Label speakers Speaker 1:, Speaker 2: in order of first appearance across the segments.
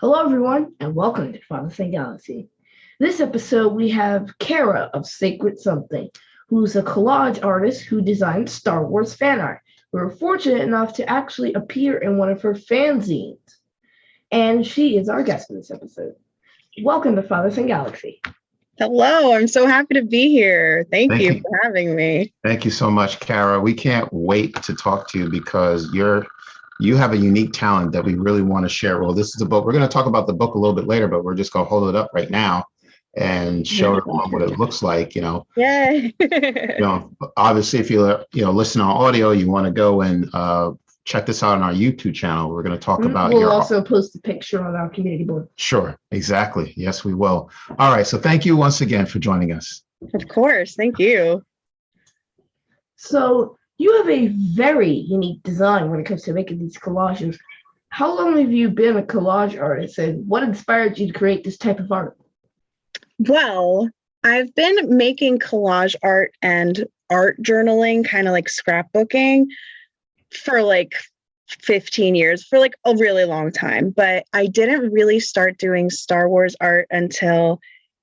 Speaker 1: Hello, everyone, and welcome to Fanzine Galaxy. This episode, we have Kara of Sacred Something, who's a collage artist who designs Star Wars fan art. We were fortunate enough to actually appear in one of her fanzines, and she is our guest in this episode. Welcome to Fanzine Galaxy.
Speaker 2: Hello, I'm so happy to be here. Thank you for having me.
Speaker 3: Thank you so much, Kara. We can't wait to talk to you because you have a unique talent that we really want to share. Well, this is a book. We're going to talk about the book a little bit later, but we're just going to hold it up right now and show everyone what it looks like.
Speaker 2: Yay.
Speaker 3: Obviously, if you listen on audio, you want to go and check this out on our YouTube channel. We're going to talk about.
Speaker 1: We'll also post a picture on our community board.
Speaker 3: Sure, exactly. Yes, we will. All right. So thank you once again for joining us.
Speaker 2: Of course. Thank you.
Speaker 1: So you have a very unique design when it comes to making these collages. How long have you been a collage artist, and what inspired you to create this type of art?
Speaker 2: Well, I've been making collage art and art journaling, kind of like scrapbooking, for like 15 years, for like a really long time. But I didn't really start doing Star Wars art until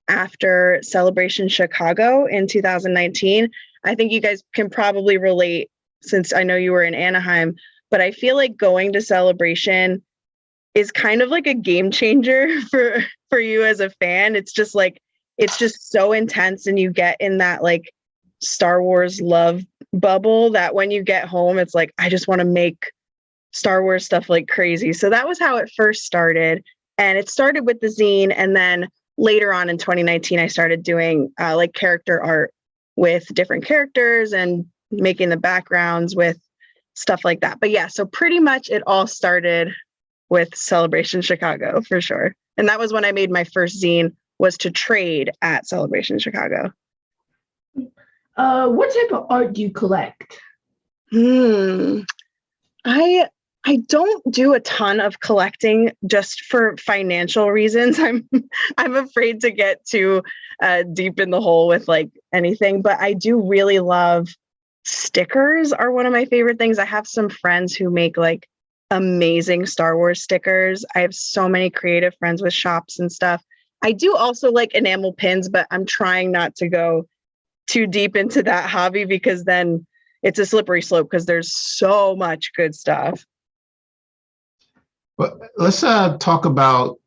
Speaker 2: after Celebration Chicago in 2019. I think you guys can probably relate since I know you were in Anaheim, but I feel like going to Celebration is kind of like a game changer for you as a fan. It's just so intense, and you get in that like Star Wars love bubble that when you get home, it's like, I just want to make Star Wars stuff like crazy. So that was how it first started. And it started with the zine. And then later on in 2019, I started doing like character art with different characters and making the backgrounds with stuff like that. But yeah, so pretty much it all started with Celebration Chicago for sure. And that was when I made my first zine, was to trade at Celebration Chicago.
Speaker 1: What type of art do you collect?
Speaker 2: I don't do a ton of collecting just for financial reasons. I'm afraid to get too deep in the hole with like anything, but I do really love stickers. Are one of my favorite things. I have some friends who make like amazing Star Wars stickers. I have so many creative friends with shops and stuff. I do also like enamel pins, but I'm trying not to go too deep into that hobby because then it's a slippery slope because there's so much good stuff.
Speaker 3: But let's talk about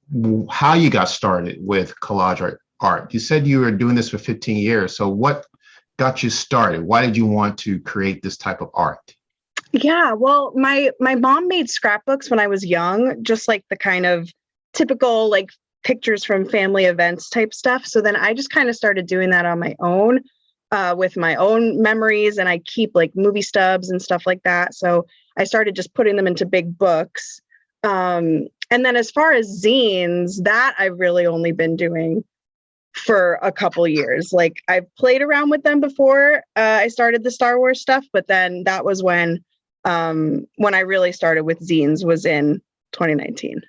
Speaker 3: how you got started with collage art. You said you were doing this for 15 years. So what got you started? Why did you want to create this type of art?
Speaker 2: Yeah, well, my mom made scrapbooks when I was young, just like the kind of typical like pictures from family events type stuff. So then I just kind of started doing that on my own with my own memories, and I keep like movie stubs and stuff like that. So I started just putting them into big books. And then as far as zines, that I've really only been doing for a couple years. Like I've played around with them before I started the Star Wars stuff, but then that was when I really started with zines was in 2019.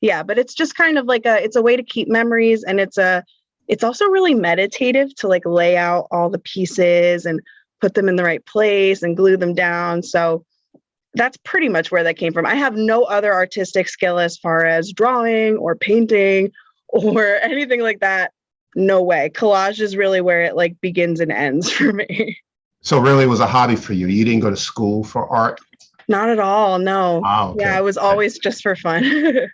Speaker 2: Yeah, but it's just kind of like it's a way to keep memories, and it's also really meditative to like lay out all the pieces and put them in the right place and glue them down. So that's pretty much where that came from. I have no other artistic skill as far as drawing or painting or anything like that. No way. Collage is really where it like begins and ends for me.
Speaker 3: So really it was a hobby for you. You didn't go to school for art?
Speaker 2: Not at all. No.
Speaker 3: Oh, okay.
Speaker 2: Yeah, it was always just for fun.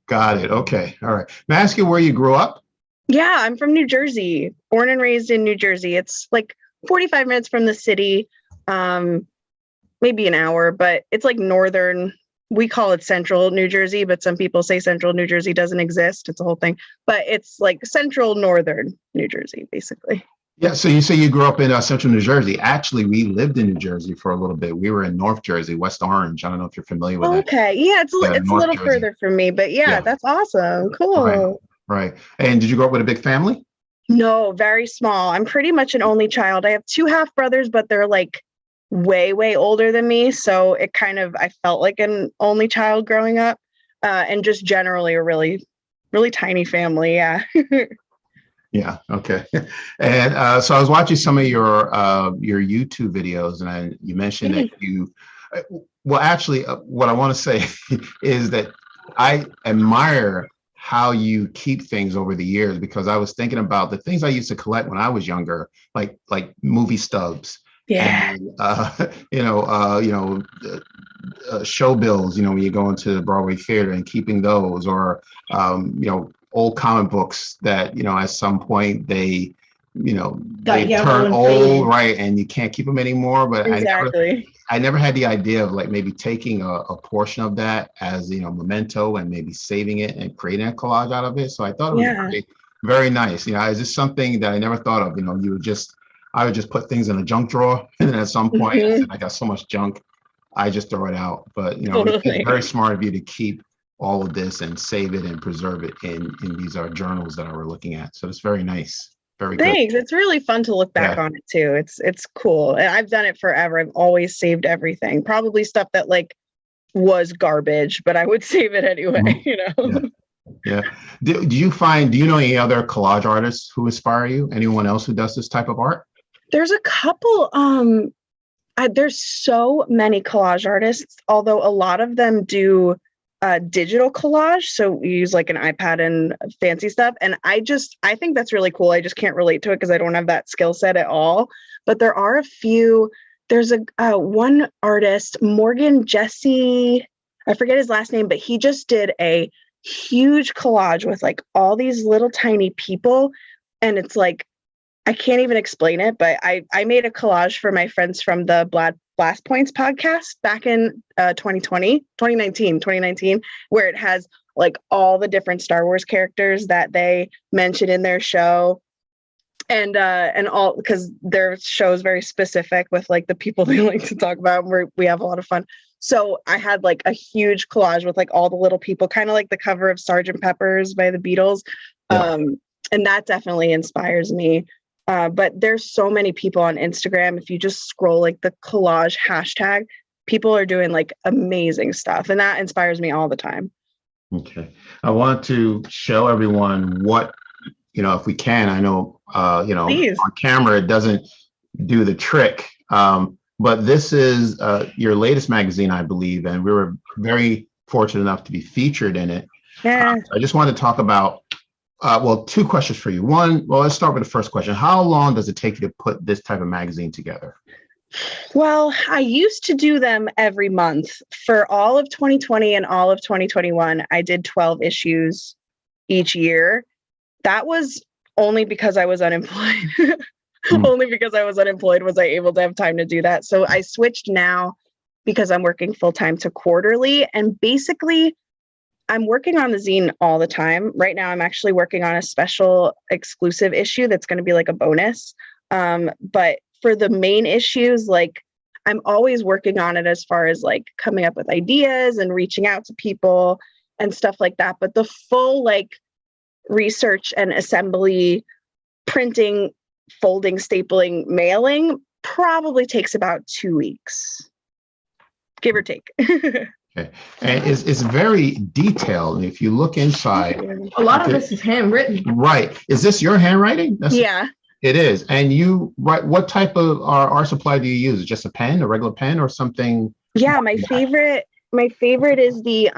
Speaker 3: Got it. Okay. All right. May I ask you where you grew up?
Speaker 2: Yeah, I'm from New Jersey, born and raised in New Jersey. It's like 45 minutes from the city. Maybe an hour, but it's like northern. We call it central New Jersey, but some people say central New Jersey doesn't exist. It's a whole thing, but it's like central northern New Jersey, basically.
Speaker 3: Yeah. So you say you grew up in central New Jersey. Actually, we lived in New Jersey for a little bit. We were in North Jersey, West Orange. I don't know if you're familiar with that.
Speaker 2: Okay. Yeah, it's a little Jersey. Further from me, but yeah, that's awesome. Cool.
Speaker 3: Right. And did you grow up with a big family?
Speaker 2: No, very small. I'm pretty much an only child. I have 2 half brothers, but they're like way older than me, so it kind of I felt like an only child growing up, and just generally a really tiny family. Yeah.
Speaker 3: Yeah. Okay. And so I was watching some of your YouTube videos, and you mentioned that you. Well, actually, what I want to say is that I admire how you keep things over the years, because I was thinking about the things I used to collect when I was younger, like movie stubs.
Speaker 2: Yeah.
Speaker 3: And show bills, when you go into the Broadway theater, and keeping those, or old comic books that at some point they
Speaker 1: yellow
Speaker 3: turn
Speaker 1: and
Speaker 3: old,
Speaker 1: faded.
Speaker 3: right, and you can't keep them anymore. But
Speaker 2: Exactly.
Speaker 3: I never had the idea of like maybe taking a portion of that as memento, and maybe saving it and creating a collage out of it. So I thought it was
Speaker 2: Yeah.
Speaker 3: very, very nice. It's just something that I never thought of. I would just put things in a junk drawer, and then at some point I said,
Speaker 2: Mhm.
Speaker 3: I got so much junk, I just throw it out. But it's
Speaker 2: Totally.
Speaker 3: very smart of you to keep all of this and save it and preserve it in these journals that we're looking at. So it's very nice, very good.
Speaker 2: Thanks. It's really fun to look back
Speaker 3: Yeah.
Speaker 2: on it too. It's cool. And I've done it forever. I've always saved everything. Probably stuff that like was garbage, but I would save it anyway,
Speaker 3: Mhm.
Speaker 2: you
Speaker 3: Yeah.
Speaker 2: know.
Speaker 3: Yeah. Do you know any other collage artists who inspire you? Anyone else who does this type of art?
Speaker 2: There's a couple there's so many collage artists, although a lot of them do digital collage. So we use like an iPad and fancy stuff. And I think that's really cool. I just can't relate to it because I don't have that skill set at all. But there are a few. There's a one artist, Morgan Jesse, I forget his last name, but he just did a huge collage with like all these little tiny people. And it's like, I can't even explain it, but I made a collage for my friends from the Blast Points podcast back in 2019, where it has like all the different Star Wars characters that they mention in their show. And all, because their show is very specific with like the people they like to talk about, where we have a lot of fun. So I had like a huge collage with like all the little people, kind of like the cover of Sgt. Pepper's by the Beatles.
Speaker 3: Yeah.
Speaker 2: And that definitely inspires me. But there's so many people on Instagram. If you just scroll like the collage hashtag, people are doing like amazing stuff. And that inspires me all the time.
Speaker 3: Okay. I want to show everyone what, if we can. I know,
Speaker 2: Please.
Speaker 3: on camera, it doesn't do the trick. But this is your latest magazine, I believe, and we were very fortunate enough to be featured in it.
Speaker 2: Yeah.
Speaker 3: I just want to talk about, two questions for you. One, well, let's start with the first question. How long does it take you to put this type of magazine together?
Speaker 2: Well, I used to do them every month. For all of 2020 and all of 2021, I did 12 issues each year. That was only because I was unemployed. Only because I was unemployed was I able to have time to do that. So I switched now because I'm working full time to quarterly. And basically, I'm working on the zine all the time. Right now, I'm actually working on a special exclusive issue that's going to be like a bonus. But for the main issues, like I'm always working on it as far as like coming up with ideas and reaching out to people and stuff like that. But the full like research and assembly, printing, folding, stapling, mailing probably takes about 2 weeks, give or take.
Speaker 3: Okay. And it's very detailed. If you look inside,
Speaker 1: A lot of this is handwritten.
Speaker 3: right. Is this your handwriting?
Speaker 2: Yeah.
Speaker 3: It is. And you write, what type of art supply do you use? Just a pen, a regular pen, or something?
Speaker 2: Yeah, my favorite is the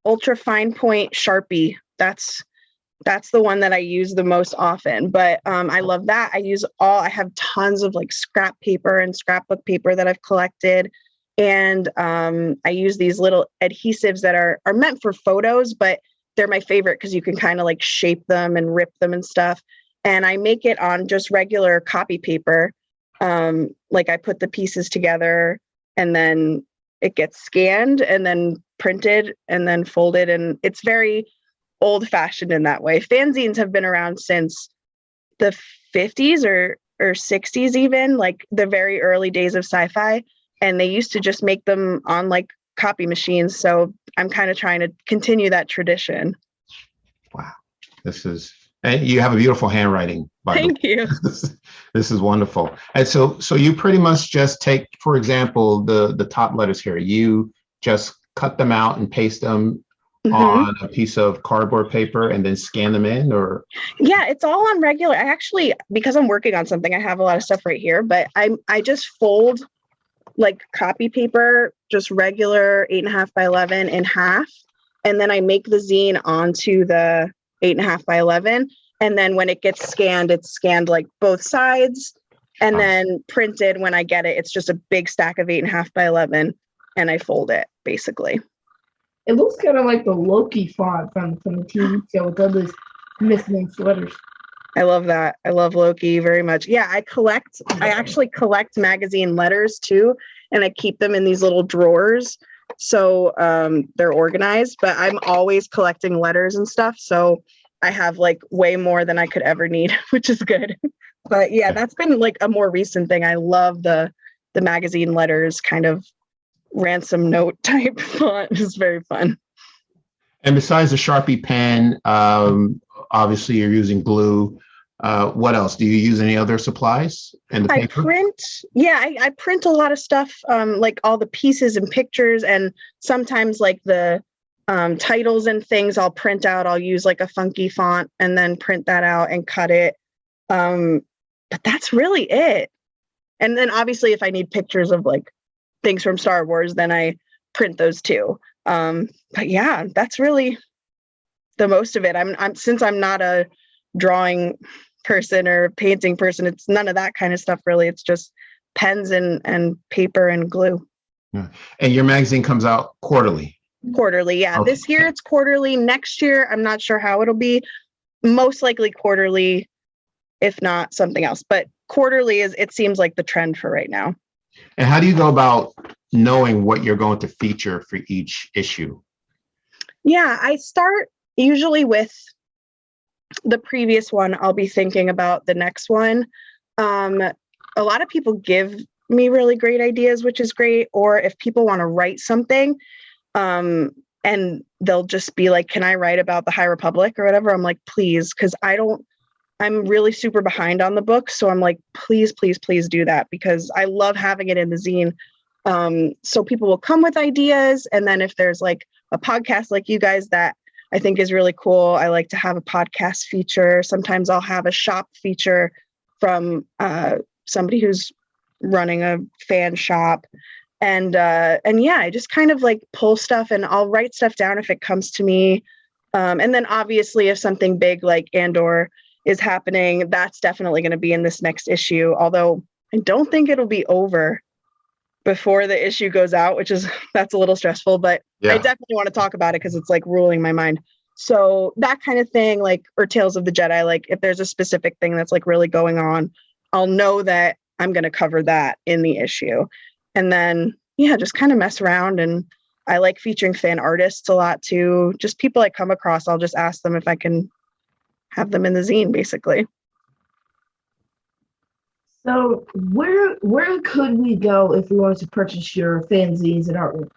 Speaker 2: ultra fine point Sharpie. That's the one that I use the most often. But I love that. I have tons of like scrap paper and scrapbook paper that I've collected. And I use these little adhesives that are meant for photos, but they're my favorite because you can kind of like shape them and rip them and stuff. And I make it on just regular copy paper. Like I put the pieces together and then it gets scanned and then printed and then folded. And it's very old fashioned in that way. Fanzines have been around since the 50s or 60s, even like the very early days of sci-fi. And they used to just make them on like copy machines. So I'm kind of trying to continue that tradition.
Speaker 3: Wow. And you have a beautiful handwriting, by the way.
Speaker 2: Thank you.
Speaker 3: This is wonderful. And so you pretty much just take, for example, the top letters here, you just cut them out and paste them on a piece of cardboard paper and then scan them in, or?
Speaker 2: Yeah, it's all on regular. I actually, because I'm working on something, I have a lot of stuff right here, but I just fold like copy paper, just regular 8.5 by 11 in half. And then I make the zine onto the 8.5 by 11. And then when it gets scanned, it's scanned like both sides. And then printed when I get it, it's just a big stack of 8.5 by 11. And I fold it basically.
Speaker 1: It looks kind of like the Loki font from the TV show with all those misnamed sweaters.
Speaker 2: I love that. I love Loki very much. Yeah, I actually collect magazine letters too, and I keep them in these little drawers. So they're organized, but I'm always collecting letters and stuff. So I have like way more than I could ever need, which is good. But yeah, that's been like a more recent thing. I love the magazine letters, kind of ransom note type font. It's very fun.
Speaker 3: And besides the Sharpie pen, obviously you're using glue. What else? Do you use any other supplies in the paper?
Speaker 2: I print a lot of stuff, like all the pieces and pictures, and sometimes like the titles and things I'll print out. I'll use like a funky font and then print that out and cut it. But that's really it. And then obviously if I need pictures of like things from Star Wars, then I print those too. But yeah, that's really the most of it. Since I'm not a drawing person or painting person, it's none of that kind of stuff really. It's just pens and paper and glue.
Speaker 3: Yeah. And your magazine comes out quarterly?
Speaker 2: Quarterly, yeah.
Speaker 3: Okay.
Speaker 2: This year it's quarterly. Next year, I'm not sure how it'll be. Most likely quarterly, if not something else. But quarterly it seems like the trend for right now.
Speaker 3: And how do you go about knowing what you're going to feature for each issue?
Speaker 2: Yeah, I start usually with the previous one. I'll be thinking about the next one. A lot of people give me really great ideas, which is great. Or if people want to write something, and they'll just be like, can I write about the High Republic or whatever? I'm like, please, because I'm really super behind on the book. So I'm like, please, please, please do that, because I love having it in the zine. So people will come with ideas. And then if there's like a podcast like you guys that I think is really cool, I like to have a podcast feature. Sometimes I'll have a shop feature from somebody who's running a fan shop. And yeah, I just kind of like pull stuff and I'll write stuff down if it comes to me. And then obviously if something big like Andor is happening, that's definitely going to be in this next issue. Although I don't think it'll be over before the issue goes out, that's a little stressful, but yeah. I definitely want to talk about it because it's like ruling my mind. So that kind of thing, like, or Tales of the Jedi, like if there's a specific thing that's like really going on, I'll know that I'm going to cover that in the issue. And then, yeah, just kind of mess around. And I like featuring fan artists a lot too. Just people I come across, I'll just ask them if I can have them in the zine, basically.
Speaker 1: So where could we go if we wanted to purchase your fanzines and artwork?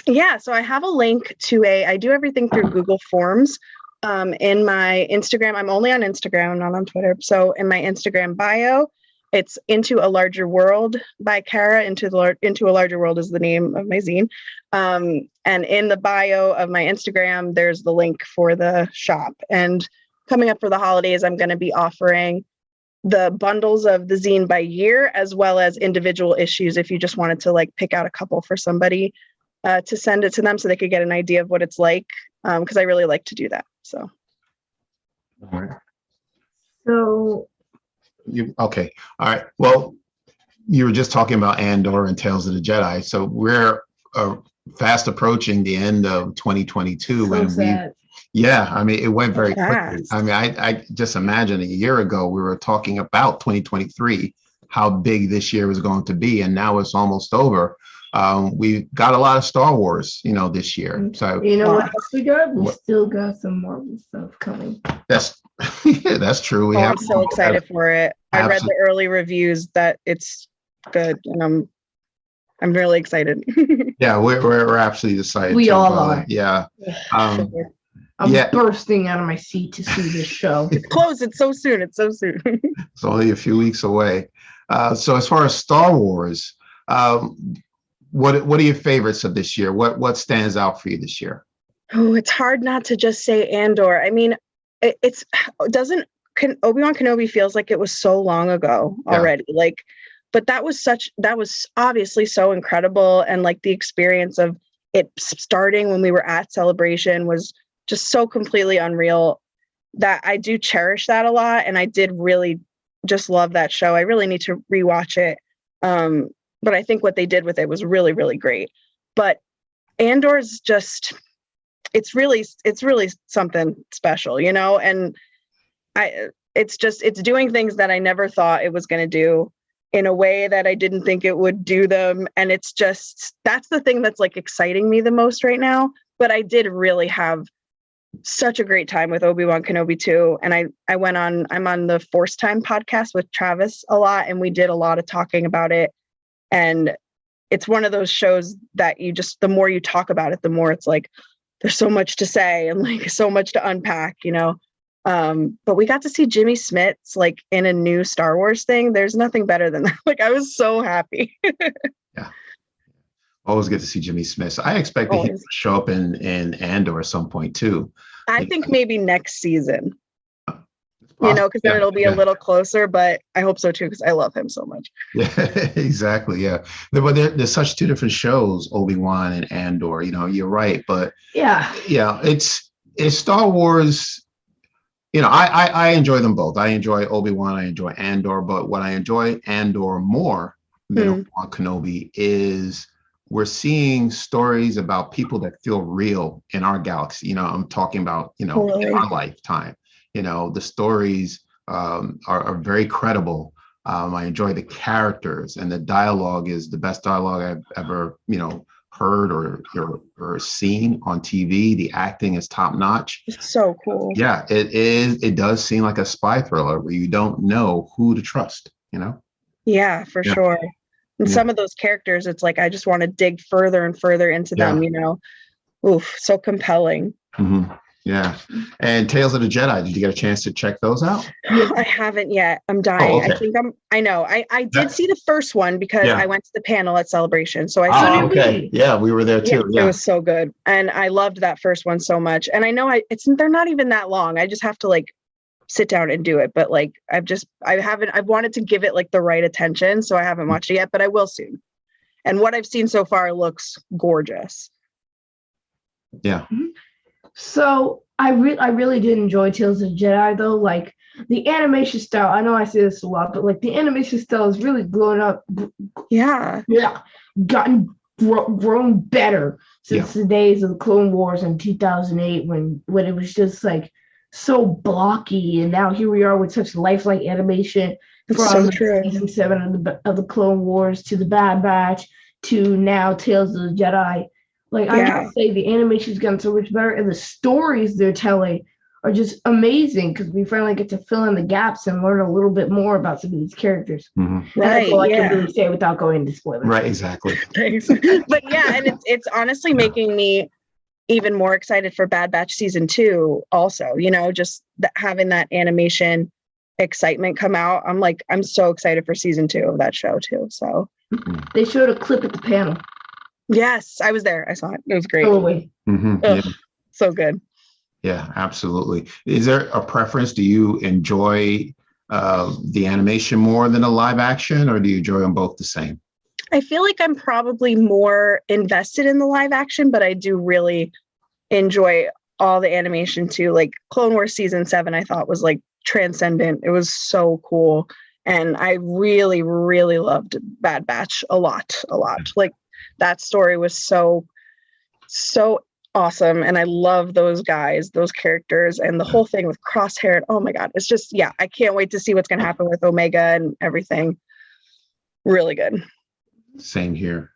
Speaker 2: Yeah, so I have a link to I do everything through Google Forms. In my Instagram, I'm only on Instagram, not on Twitter. So in my Instagram bio, it's Into a Larger World by Kara. Into a Larger World is the name of my zine. And in the bio of my Instagram, there's the link for the shop. And coming up for the holidays, I'm going to be offering the bundles of the zine by year, as well as individual issues if you just wanted to like pick out a couple for somebody to send it to them so they could get an idea of what it's like, because I really like to do that. So.
Speaker 3: All right.
Speaker 1: So.
Speaker 3: Okay. All right. Well, you were just talking about Andor and Tales of the Jedi. So we're fast approaching the end of 2022. Yeah, I mean, it went very quickly. I mean, I just imagine a year ago, we were talking about 2023, how big this year was going to be. And now it's almost over. We got a lot of Star Wars, this year. So
Speaker 1: you know what else we got? We still got some Marvel stuff coming.
Speaker 3: That's true.
Speaker 2: I'm so excited for it. I read the early reviews that it's good, and I'm really excited.
Speaker 3: Yeah, we're absolutely excited.
Speaker 1: We all are.
Speaker 3: Yeah.
Speaker 1: I'm bursting out of my seat to see this show.
Speaker 2: It's close. It's so soon. It's
Speaker 3: only a few weeks away. So as far as Star Wars, what are your favorites of this year? What stands out for you this year?
Speaker 2: Oh, it's hard not to just say Andor. I mean, Obi-Wan Kenobi feels like it was so long ago already. Yeah. Like But that was obviously so incredible. And like the experience of it starting when we were at Celebration was just so completely unreal that I do cherish that a lot. And I did really just love that show. I really need to rewatch it. But I think what they did with it was really, really great. But Andor's just, it's really something special, you know? And it's doing things that I never thought it was going to do in a way that I didn't think it would do them. And it's just, that's the thing that's like exciting me the most right now. But I did really have such a great time with Obi-Wan Kenobi too. And I'm on the Force Time podcast with Travis a lot, and we did a lot of talking about it. And it's one of those shows that the more you talk about it, the more it's like, there's so much to say and like so much to unpack, you know? But we got to see Jimmy Smits like in a new Star Wars thing. There's nothing better than that. Like, I was so happy.
Speaker 3: Yeah. Always good to see Jimmy Smits. I expect him to show up in Andor at some point too.
Speaker 2: I think maybe next season. You know, because then it'll be a little closer, but I hope so too, because I love him so much.
Speaker 3: Yeah, exactly. Yeah. But there's such two different shows, Obi-Wan and Andor, you know, you're right. But yeah, it's Star Wars. You know, I enjoy them both. I enjoy Obi-Wan, I enjoy Andor, but what I enjoy Andor more than Obi-Wan Kenobi is we're seeing stories about people that feel real in our galaxy. You know, I'm talking about, you know, in our lifetime. You know, the stories are very credible. I enjoy the characters, and the dialogue is the best dialogue I've ever, you know, heard or seen on TV. The acting is top notch.
Speaker 2: It's so cool.
Speaker 3: Yeah, it is. It does seem like a spy thriller where you don't know who to trust, you know?
Speaker 2: Yeah, for sure. And some of those characters, it's like, I just want to dig further and further into them, you know? Oof, so compelling.
Speaker 3: Mm-hmm. Yeah. And Tales of the Jedi, did you get a chance to check those out?
Speaker 2: I haven't yet. I'm dying.
Speaker 3: Oh, okay.
Speaker 2: I did see the first one because I went to the panel at Celebration. So I saw
Speaker 3: okay. Yeah, we were there too.
Speaker 2: Yeah, it was so good. And I loved that first one so much. And I know they're not even that long. I just have to like sit down and do it. But like, I've wanted to give it like the right attention. So I haven't watched it yet, but I will soon. And what I've seen so far looks gorgeous.
Speaker 3: Yeah.
Speaker 1: So I really did enjoy Tales of the Jedi though. Like the animation style, I know I say this a lot, but like the animation style is really grown up.
Speaker 2: Yeah.
Speaker 1: Grown better since the days of the Clone Wars in 2008 when it was just like so blocky, and now here we are with such lifelike animation from season 7 of the Clone Wars to the Bad Batch to now Tales of the Jedi. Like, I gotta say, the animation's gotten so much better, and the stories they're telling are just amazing because we finally get to fill in the gaps and learn a little bit more about some of these characters.
Speaker 3: Mm-hmm.
Speaker 1: That's all I can really say without going into spoilers.
Speaker 3: Right, exactly.
Speaker 2: But yeah, and it's honestly making me even more excited for Bad Batch season 2 also, you know, just having that animation excitement come out. I'm so excited for season 2 of that show too. So
Speaker 1: they showed a clip at the panel.
Speaker 2: Yes, I was there. I saw it. It was great.
Speaker 1: Totally.
Speaker 3: Mm-hmm.
Speaker 2: So good.
Speaker 3: Yeah, absolutely. Is there a preference? Do you enjoy the animation more than a live action, or do you enjoy them both the same?
Speaker 2: I feel like I'm probably more invested in the live action, but I do really enjoy all the animation too. Like Clone Wars season 7, I thought was like transcendent. It was so cool. And I really, really loved Bad Batch a lot. Like that story was so awesome. And I love those guys, those characters, and the whole thing with Crosshair. Oh my God. It's just, I can't wait to see what's going to happen with Omega and everything. Really good.
Speaker 3: Same here.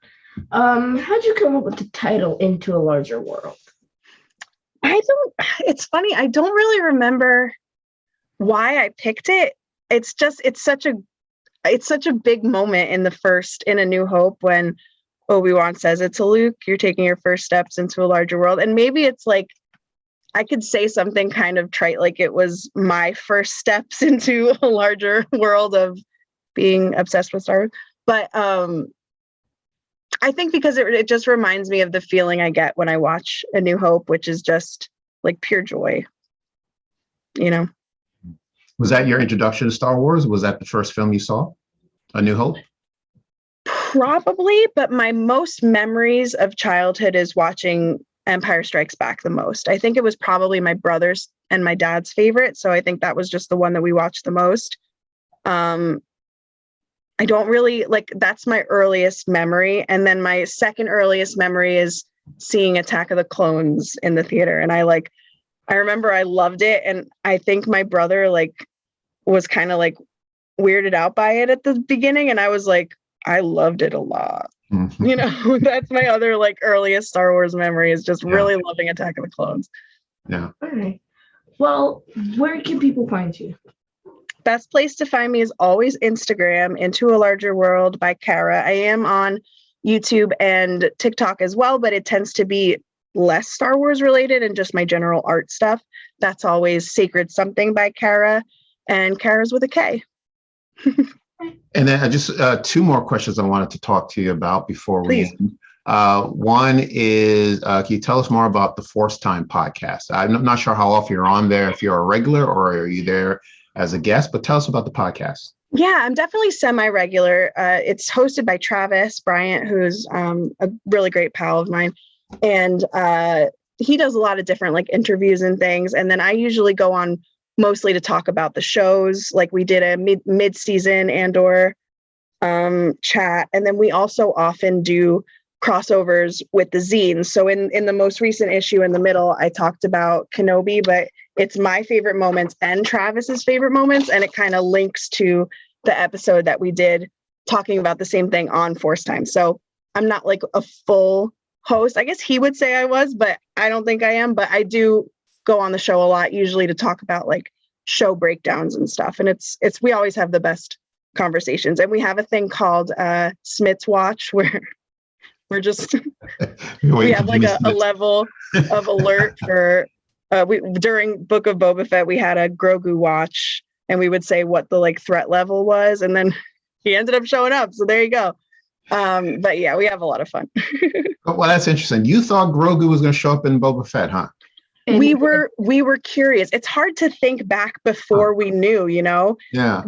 Speaker 1: How'd you come up with the title Into a Larger World?
Speaker 2: It's funny. I don't really remember why I picked it. It's such a big moment in A New Hope when Obi-Wan says it to Luke, you're taking your first steps into a larger world. And maybe it's like, I could say something kind of trite, like it was my first steps into a larger world of being obsessed with Star Wars. But I think because it just reminds me of the feeling I get when I watch A New Hope, which is just like pure joy, you know?
Speaker 3: Was that your introduction to Star Wars? Was that the first film you saw, A New Hope?
Speaker 2: Probably, but my most memories of childhood is watching Empire Strikes Back the most. I think it was probably my brother's and my dad's favorite. So I think that was just the one that we watched the most. I don't really that's my earliest memory. And then my second earliest memory is seeing Attack of the Clones in the theater. And I remember I loved it. And I think my brother was kind of weirded out by it at the beginning. And I was like, I loved it a lot.
Speaker 3: Mhm.
Speaker 2: That's my other earliest Star Wars memory is just really loving Attack of the Clones.
Speaker 3: Yeah.
Speaker 1: All right. Well, where can people find you?
Speaker 2: Best place to find me is always Instagram, Into a Larger World by Kara. I am on YouTube and TikTok as well, but it tends to be less Star Wars related and just my general art stuff. That's always Sacred Something by Kara, and Kara's with a K.
Speaker 3: And then I just two more questions I wanted to talk to you about before we end. One is, can you tell us more about the Force Time podcast? I'm not sure how often you're on there, if you're a regular or are you there as a guest, but tell us about the podcast.
Speaker 2: Yeah, I'm definitely semi-regular. It's hosted by Travis Bryant, who's a really great pal of mine. And he does a lot of different interviews and things. And then I usually go on mostly to talk about the shows. We did a mid-season Andor chat. And then we also often do crossovers with the zines. So in the most recent issue in the middle, I talked about Kenobi, but it's my favorite moments and Travis's favorite moments. And it kind of links to the episode that we did talking about the same thing on Force Time. So I'm not a full host. I guess he would say I was, but I don't think I am. But I do go on the show a lot, usually to talk about show breakdowns and stuff. And it's we always have the best conversations. And we have a thing called Smith's Watch where we're just we have a level of alert for during Book of Boba Fett, we had a Grogu watch and we would say what the threat level was, and then he ended up showing up. So there you go. But yeah, we have a lot of fun.
Speaker 3: Well, that's interesting. You thought Grogu was going to show up in Boba Fett, huh?
Speaker 2: We were curious. It's hard to think back before we knew,
Speaker 3: Yeah.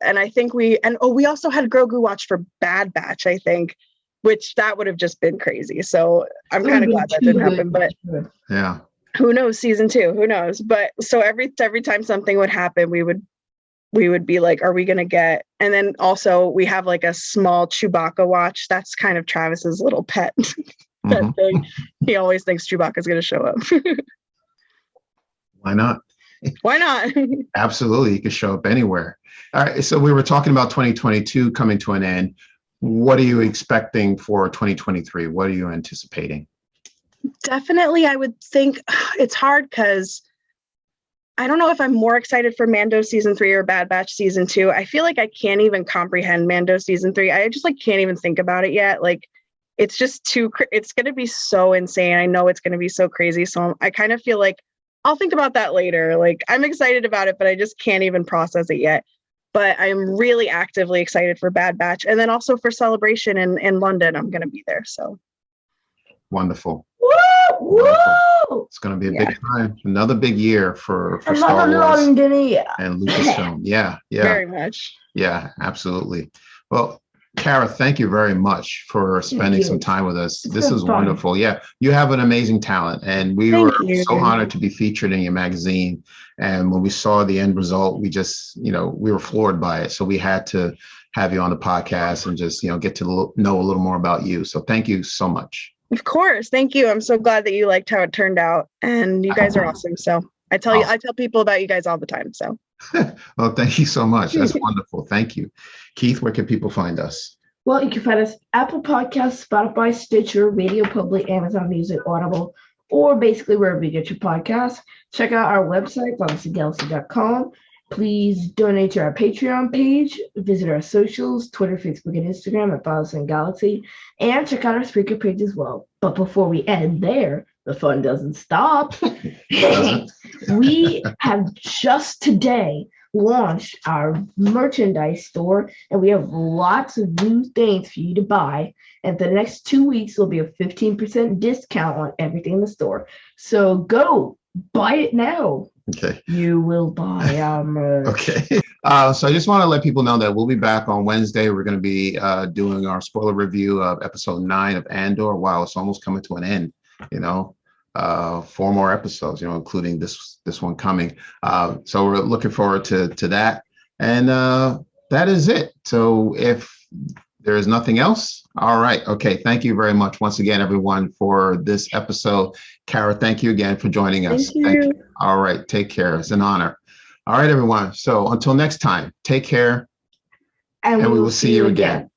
Speaker 2: And I think we also had Grogu watch for Bad Batch, I think, which that would have just been crazy. So I'm kind of glad that didn't happen, but
Speaker 3: yeah.
Speaker 2: Who knows? Season 2, who knows? But so every time something would happen, we would be like, are we going to get, and then also we have a small Chewbacca watch. That's kind of Travis's little pet pet thing. He always thinks Chewbacca's going to show up.
Speaker 3: Why not?
Speaker 2: Why not?
Speaker 3: Absolutely. You could show up anywhere. All right. So we were talking about 2022 coming to an end. What are you expecting for 2023? What are you anticipating?
Speaker 2: Definitely, I would think it's hard because I don't know if I'm more excited for Mando season 3 or Bad Batch season 2. I feel like I can't even comprehend Mando season 3. I just can't even think about it yet. It's just it's going to be so insane. I know it's going to be so crazy. So I kind of feel like I'll think about that later. I'm excited about it, but I just can't even process it yet. But I'm really actively excited for Bad Batch. And then also for Celebration in London, I'm going to be there. So
Speaker 3: wonderful.
Speaker 1: Woo! Woo!
Speaker 3: It's going to be a big time. Another big year for Star Wars
Speaker 1: London,
Speaker 3: and Lucasfilm. Yeah.
Speaker 2: Very much.
Speaker 3: Yeah, absolutely. Well, Kara, thank you very much for spending some time with us. This is wonderful. Yeah, you have an amazing talent, and we were so honored to be featured in your magazine. And when we saw the end result, we just, we were floored by it. So we had to have you on the podcast and just, get to know a little more about you. So thank you so much.
Speaker 2: Of course. Thank you. I'm so glad that you liked how it turned out, and you guys are awesome. So I tell people about you guys all the time. So.
Speaker 3: Well, thank you so much. That's wonderful. Thank you. Keith, where can people find us?
Speaker 1: Well, you can find us Apple Podcasts, Spotify, Stitcher, Radio Public, Amazon Music, Audible, or basically wherever you get your podcasts. Check out our website, fanzine.com. Please donate to our Patreon page. Visit our socials, Twitter, Facebook, and Instagram at Fanzine Galaxy. And check out our Spreaker page as well. But before we end there, the fun doesn't stop. We have just today launched our merchandise store, and we have lots of new things for you to buy. And for the next 2 weeks, there'll be a 15% discount on everything in the store. So go buy it now.
Speaker 3: Okay.
Speaker 1: You will buy our merch.
Speaker 3: Okay. So I just want to let people know that we'll be back on Wednesday. We're going to be doing our spoiler review of episode 9 of Andor. Wow, it's almost coming to an end. 4 more episodes, including this one coming. So we're looking forward to that. And that is it. So if there is nothing else, all right. Okay. Thank you very much once again, everyone, for this episode. Kara, thank you again for joining us.
Speaker 2: Thank you.
Speaker 3: All right. Take care. It's an honor. All right, everyone. So until next time, take care.
Speaker 1: And we will see you again.